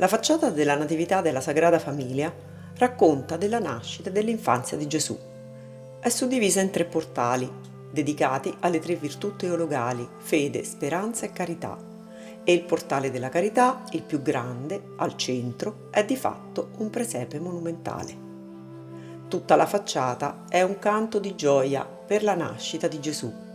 La facciata della Natività della Sagrada Famiglia racconta della nascita e dell'infanzia di Gesù. È suddivisa in 3 portali, dedicati alle 3 virtù teologali, fede, speranza e carità. E il portale della carità, il più grande, al centro, è di fatto un presepe monumentale. Tutta la facciata è un canto di gioia per la nascita di Gesù.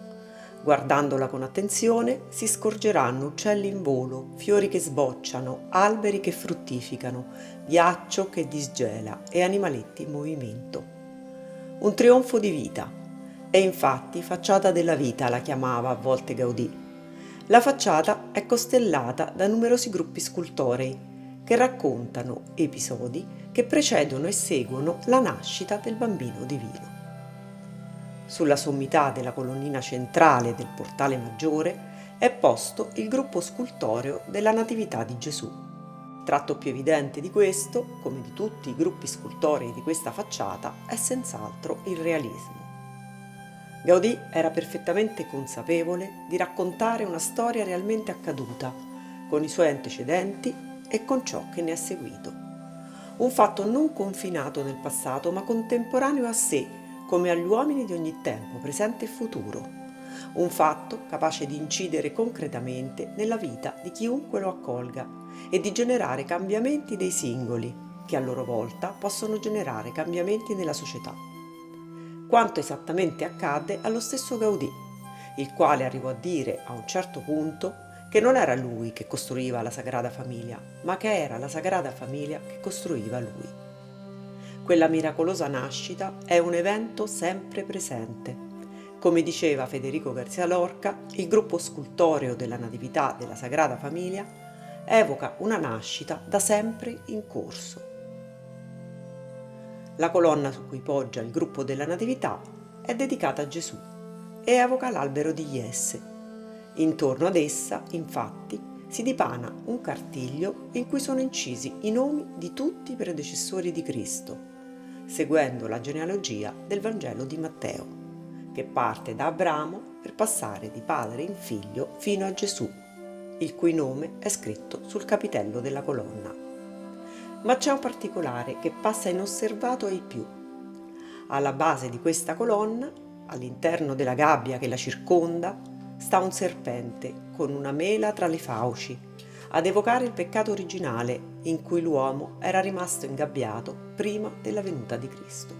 Guardandola con attenzione si scorgeranno uccelli in volo, fiori che sbocciano, alberi che fruttificano, ghiaccio che disgela e animaletti in movimento. Un trionfo di vita. E infatti facciata della vita la chiamava a volte Gaudì. La facciata è costellata da numerosi gruppi scultorei che raccontano episodi che precedono e seguono la nascita del bambino divino. Sulla sommità della colonnina centrale del portale maggiore è posto il gruppo scultoreo della Natività di Gesù. Tratto più evidente di questo, come di tutti i gruppi scultorei di questa facciata, è senz'altro il realismo. Gaudì era perfettamente consapevole di raccontare una storia realmente accaduta, con i suoi antecedenti e con ciò che ne è seguito. Un fatto non confinato nel passato, ma contemporaneo a sé, come agli uomini di ogni tempo, presente e futuro. Un fatto capace di incidere concretamente nella vita di chiunque lo accolga e di generare cambiamenti dei singoli, che a loro volta possono generare cambiamenti nella società. Quanto esattamente accadde allo stesso Gaudì, il quale arrivò a dire a un certo punto che non era lui che costruiva la Sagrada Famiglia, ma che era la Sagrada Famiglia che costruiva lui. Quella miracolosa nascita è un evento sempre presente. Come diceva Federico García Lorca, il gruppo scultoreo della Natività della Sagrada Famiglia evoca una nascita da sempre in corso. La colonna su cui poggia il gruppo della Natività è dedicata a Gesù e evoca l'albero di Jesse. Intorno ad essa, infatti, si dipana un cartiglio in cui sono incisi i nomi di tutti i predecessori di Cristo, seguendo la genealogia del Vangelo di Matteo, che parte da Abramo per passare di padre in figlio fino a Gesù, il cui nome è scritto sul capitello della colonna. Ma c'è un particolare che passa inosservato ai più. Alla base di questa colonna, all'interno della gabbia che la circonda, sta un serpente con una mela tra le fauci, ad evocare il peccato originale in cui l'uomo era rimasto ingabbiato prima della venuta di Cristo.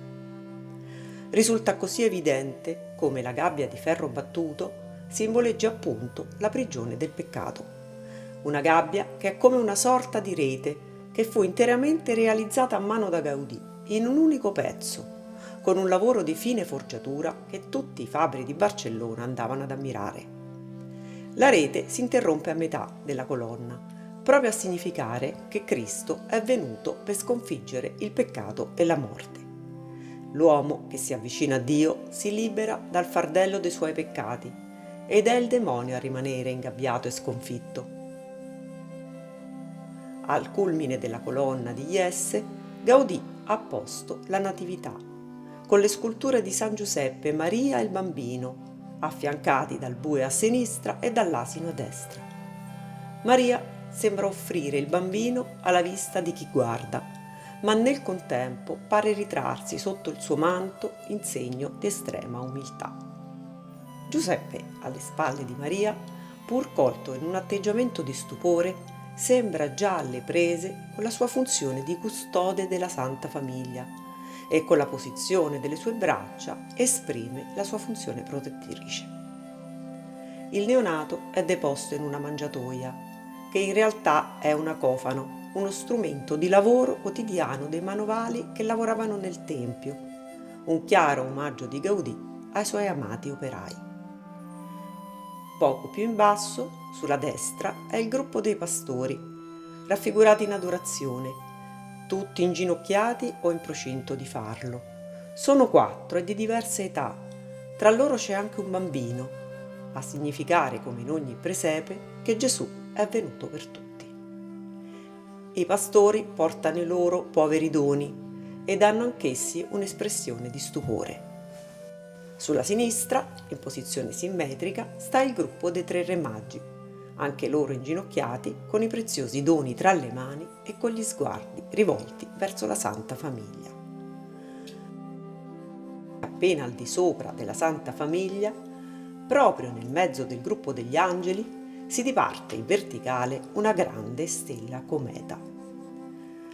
Risulta così evidente come la gabbia di ferro battuto simboleggi appunto la prigione del peccato. Una gabbia che è come una sorta di rete che fu interamente realizzata a mano da Gaudì in un unico pezzo, con un lavoro di fine forgiatura che tutti i fabbri di Barcellona andavano ad ammirare. La rete si interrompe a metà della colonna, proprio a significare che Cristo è venuto per sconfiggere il peccato e la morte. L'uomo che si avvicina a Dio si libera dal fardello dei suoi peccati ed è il demonio a rimanere ingabbiato e sconfitto. Al culmine della colonna di Jesse, Gaudì ha posto la Natività, con le sculture di San Giuseppe, Maria e il Bambino, affiancati dal bue a sinistra e dall'asino a destra. Maria sembra offrire il bambino alla vista di chi guarda, ma nel contempo pare ritrarsi sotto il suo manto in segno di estrema umiltà. Giuseppe, alle spalle di Maria, pur colto in un atteggiamento di stupore, sembra già alle prese con la sua funzione di custode della Santa Famiglia e con la posizione delle sue braccia esprime la sua funzione protettrice. Il neonato è deposto in una mangiatoia, che in realtà è un acofano, uno strumento di lavoro quotidiano dei manovali che lavoravano nel tempio, un chiaro omaggio di Gaudì ai suoi amati operai. Poco più in basso, sulla destra, è il gruppo dei pastori, raffigurati in adorazione, tutti inginocchiati o in procinto di farlo. Sono 4 e di diverse età, tra loro c'è anche un bambino, a significare, come in ogni presepe, che Gesù è venuto per tutti. I pastori portano i loro poveri doni ed hanno anch'essi un'espressione di stupore. Sulla sinistra, in posizione simmetrica, sta il gruppo dei 3 re magi, anche loro inginocchiati con i preziosi doni tra le mani e con gli sguardi rivolti verso la Santa Famiglia. Appena al di sopra della Santa Famiglia, proprio nel mezzo del gruppo degli angeli, si diparte in verticale una grande stella cometa.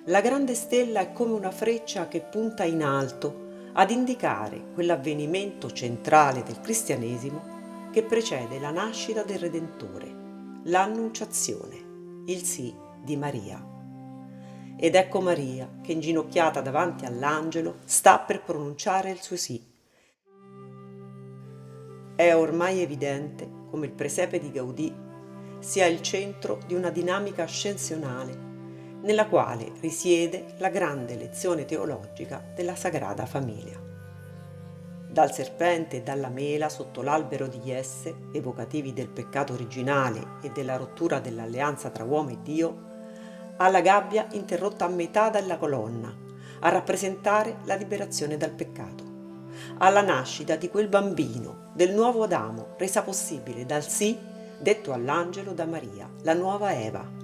La grande stella è come una freccia che punta in alto ad indicare quell'avvenimento centrale del cristianesimo che precede la nascita del Redentore, l'Annunciazione, il sì di Maria. Ed ecco Maria che, inginocchiata davanti all'angelo, sta per pronunciare il suo sì. È ormai evidente come il presepe di Gaudì sia il centro di una dinamica ascensionale nella quale risiede la grande lezione teologica della Sagrada Famiglia. Dal serpente e dalla mela sotto l'albero di Jesse, evocativi del peccato originale e della rottura dell'alleanza tra uomo e Dio, alla gabbia interrotta a metà dalla colonna, a rappresentare la liberazione dal peccato, alla nascita di quel bambino, del nuovo Adamo, resa possibile dal sì detto all'angelo da Maria, la nuova Eva,